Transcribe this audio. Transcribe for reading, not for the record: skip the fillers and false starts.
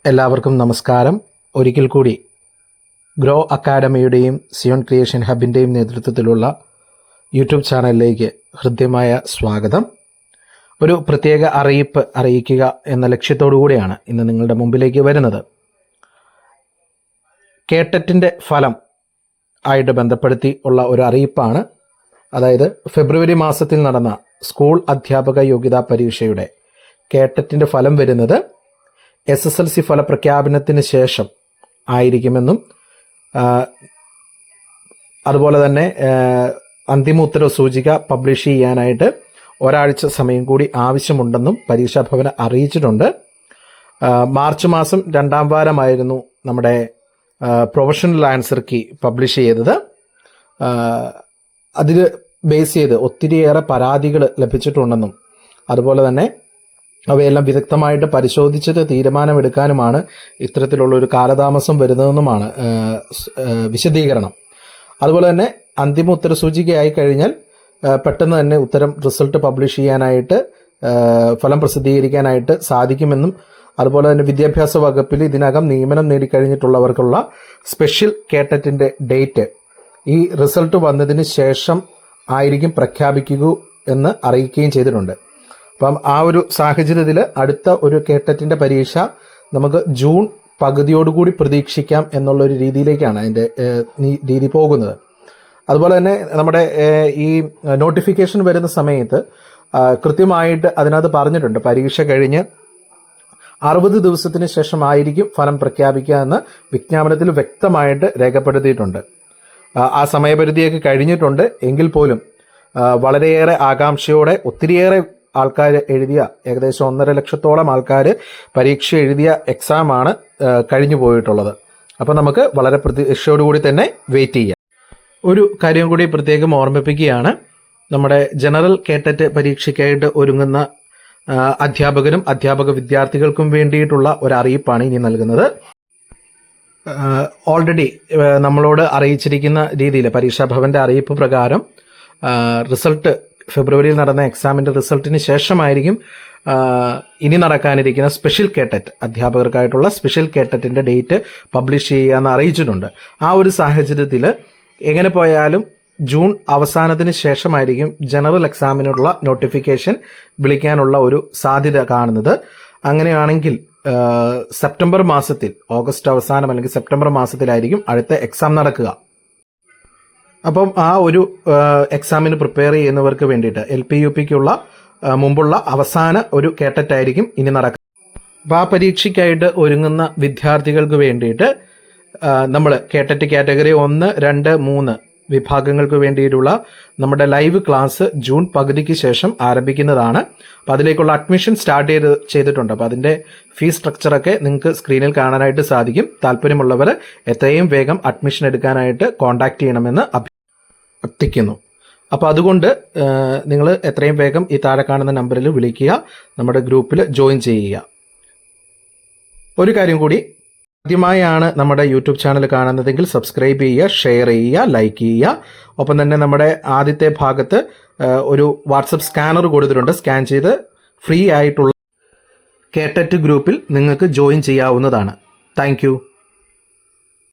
എല്ലാവർക്കും നമസ്കാരം. ഒരിക്കൽ കൂടി ഗ്രോ അക്കാഡമിയുടെയും സിയോൺ ക്രിയേഷൻ ഹബിൻ്റെയും നേതൃത്വത്തിലുള്ള യൂട്യൂബ് ചാനലിലേക്ക് ഹൃദ്യമായ സ്വാഗതം. ഒരു പ്രത്യേക അറിയിപ്പ് അറിയിക്കുക എന്ന ലക്ഷ്യത്തോടു കൂടിയാണ് ഇന്ന് നിങ്ങളുടെ മുമ്പിലേക്ക് വരുന്നത്. കേട്ടറ്റിൻ്റെ ഫലം ആയിട്ട് ബന്ധപ്പെടുത്തി ഉള്ള ഒരു അറിയിപ്പാണ്. അതായത് ഫെബ്രുവരി മാസത്തിൽ നടന്ന സ്കൂൾ അധ്യാപക യോഗ്യതാ പരീക്ഷയുടെ കേട്ടറ്റിൻ്റെ ഫലം വരുന്നത് SSLC ഫലപ്രഖ്യാപനത്തിന് ശേഷം ആയിരിക്കുമെന്നും അതുപോലെ തന്നെ അന്തിമ ഉത്തരവ് സൂചിക പബ്ലിഷ് ചെയ്യാനായിട്ട് ഒരാഴ്ച സമയം കൂടി ആവശ്യമുണ്ടെന്നും പരീക്ഷാ ഭവൻ അറിയിച്ചിട്ടുണ്ട്. മാർച്ച് മാസം 2ാം വാരമായിരുന്നു നമ്മുടെ പ്രൊഫഷണൽ ആൻസർ കീ പബ്ലിഷ് ചെയ്തത്. അതിൽ ബേസ് ചെയ്ത് ഒത്തിരിയേറെ പരാതികൾ ലഭിച്ചിട്ടുണ്ടെന്നും അതുപോലെ തന്നെ അവയെല്ലാം വിദഗ്ധമായിട്ട് പരിശോധിച്ചിട്ട് തീരുമാനമെടുക്കാനുമാണ് ഇത്തരത്തിലുള്ള ഒരു കാലതാമസം വരുന്നതെന്നുമാണ് വിശദീകരണം. അതുപോലെ തന്നെ അന്തിമ ഉത്തരസൂചികയായി കഴിഞ്ഞാൽ പെട്ടെന്ന് തന്നെ റിസൾട്ട് പബ്ലിഷ് ചെയ്യാനായിട്ട് ഫലം പ്രസിദ്ധീകരിക്കാനായിട്ട് സാധിക്കുമെന്നും അതുപോലെ തന്നെ വിദ്യാഭ്യാസ വകുപ്പിൽ ഇതിനകം നിയമനം നേടിക്കഴിഞ്ഞിട്ടുള്ളവർക്കുള്ള സ്പെഷ്യൽ കേട്ടറ്റിൻ്റെ ഡേറ്റ് ഈ റിസൾട്ട് വന്നതിന് ശേഷം ആയിരിക്കും പ്രഖ്യാപിക്കുക എന്ന് അറിയിക്കുകയും ചെയ്തിട്ടുണ്ട്. അപ്പം ആ ഒരു സാഹചര്യത്തിൽ അടുത്ത ഒരു കേട്ടറ്റിൻ്റെ പരീക്ഷ നമുക്ക് ജൂൺ പകുതിയോടുകൂടി പ്രതീക്ഷിക്കാം എന്നുള്ളൊരു രീതിയിലേക്കാണ് അതിൻ്റെ രീതി പോകുന്നത്. അതുപോലെ തന്നെ നമ്മുടെ ഈ നോട്ടിഫിക്കേഷൻ വരുന്ന സമയത്ത് കൃത്യമായിട്ട് അതിനകത്ത് പറഞ്ഞിട്ടുണ്ട്, പരീക്ഷ കഴിഞ്ഞ് 60 ദിവസത്തിന് ശേഷമായിരിക്കും ഫലം പ്രഖ്യാപിക്കുക എന്ന് വിജ്ഞാപനത്തിൽ വ്യക്തമായിട്ട് രേഖപ്പെടുത്തിയിട്ടുണ്ട്. ആ സമയപരിധിയൊക്കെ കഴിഞ്ഞിട്ടുണ്ട്. എങ്കിൽ പോലും വളരെയേറെ ആകാംക്ഷയോടെ ഒത്തിരിയേറെ ആൾക്കാർ എഴുതിയ ഏകദേശം 1.5 ലക്ഷത്തോളം ആൾക്കാർ പരീക്ഷ എഴുതിയ എക്സാമാണ് കഴിഞ്ഞു പോയിട്ടുള്ളത്. അപ്പോൾ നമുക്ക് വളരെ പ്രതീക്ഷയോടുകൂടി തന്നെ വെയിറ്റ് ചെയ്യാം. ഒരു കാര്യം കൂടി പ്രത്യേകം ഓർമ്മിപ്പിക്കുകയാണ്. നമ്മുടെ ജനറൽ കേട്ടറ്റ് പരീക്ഷയ്ക്കായിട്ട് ഒരുങ്ങുന്ന അധ്യാപകരും അധ്യാപക വിദ്യാർത്ഥികൾക്കും വേണ്ടിയിട്ടുള്ള ഒരു അറിയിപ്പാണ് ഇനി നൽകുന്നത്. ഓൾറെഡി നമ്മളോട് അറിയിച്ചിരിക്കുന്ന രീതിയിൽ പരീക്ഷാ ഭവന്റെ അറിയിപ്പ് പ്രകാരം റിസൾട്ട് ഫെബ്രുവരിയിൽ നടന്ന എക്സാമിൻ്റെ റിസൾട്ടിന് ശേഷമായിരിക്കും ഇനി നടക്കാനിരിക്കുന്ന സ്പെഷ്യൽ കേട്ടറ്റ് അധ്യാപകർക്കായിട്ടുള്ള സ്പെഷ്യൽ കേട്ടറ്റിൻ്റെ ഡേറ്റ് പബ്ലിഷ് ചെയ്യാമെന്ന് അറിയിച്ചിട്ടുണ്ട്. ആ ഒരു സാഹചര്യത്തിൽ എങ്ങനെ പോയാലും ജൂൺ അവസാനത്തിന് ശേഷമായിരിക്കും ജനറൽ എക്സാമിനുള്ള നോട്ടിഫിക്കേഷൻ വിളിക്കാനുള്ള ഒരു സാധ്യത കാണുന്നത്. അങ്ങനെയാണെങ്കിൽ സെപ്റ്റംബർ മാസത്തിൽ, ഓഗസ്റ്റ് അവസാനം അല്ലെങ്കിൽ സെപ്റ്റംബർ മാസത്തിലായിരിക്കും അടുത്ത എക്സാം നടക്കുക. അപ്പം ആ ഒരു എക്സാമിന് പ്രിപ്പയർ ചെയ്യുന്നവർക്ക് വേണ്ടിയിട്ട് LP UPക്കുള്ള മുമ്പുള്ള അവസാന ഒരു കേട്ടറ്റായിരിക്കും ഇനി നടക്കുക. അപ്പോൾ ആ പരീക്ഷയ്ക്കായിട്ട് ഒരുങ്ങുന്ന വിദ്യാർത്ഥികൾക്ക് വേണ്ടിയിട്ട് നമ്മൾ കേട്ടറ്റ് കാറ്റഗറി 1, 2, 3 വിഭാഗങ്ങൾക്ക് വേണ്ടിയിട്ടുള്ള നമ്മുടെ ലൈവ് ക്ലാസ് ജൂൺ പകുതിക്ക് ശേഷം ആരംഭിക്കുന്നതാണ്. അപ്പോൾ അതിലേക്കുള്ള അഡ്മിഷൻ സ്റ്റാർട്ട് ചെയ്തിട്ടുണ്ട്. അപ്പോൾ അതിൻ്റെ ഫീസ് സ്ട്രക്ചറൊക്കെ നിങ്ങൾക്ക് സ്ക്രീനിൽ കാണാനായിട്ട് സാധിക്കും. താല്പര്യമുള്ളവർ എത്രയും വേഗം അഡ്മിഷൻ എടുക്കാനായിട്ട് കോൺടാക്ട് ചെയ്യണമെന്ന് അഭ്യർത്ഥിക്കുന്നു. അപ്പോൾ അതുകൊണ്ട് നിങ്ങൾ എത്രയും വേഗം ഈ താഴെ കാണുന്ന നമ്പറിൽ വിളിക്കുക, നമ്മുടെ ഗ്രൂപ്പിൽ ജോയിൻ ചെയ്യുക. ഒരു കാര്യം കൂടി, ആദ്യമായാണ് നമ്മുടെ യൂട്യൂബ് ചാനൽ കാണുന്നതെങ്കിൽ സബ്സ്ക്രൈബ് ചെയ്യുക, ഷെയർ ചെയ്യുക, ലൈക്ക് ചെയ്യുക. ഒപ്പം തന്നെ നമ്മുടെ ആദ്യത്തെ ഭാഗത്ത് ഒരു വാട്സപ്പ് സ്കാനർ കൊടുത്തിട്ടുണ്ട്. സ്കാൻ ചെയ്ത് ഫ്രീ ആയിട്ടുള്ള കേട്ടറ്റ് ഗ്രൂപ്പിൽ നിങ്ങൾക്ക് ജോയിൻ ചെയ്യാവുന്നതാണ്. താങ്ക്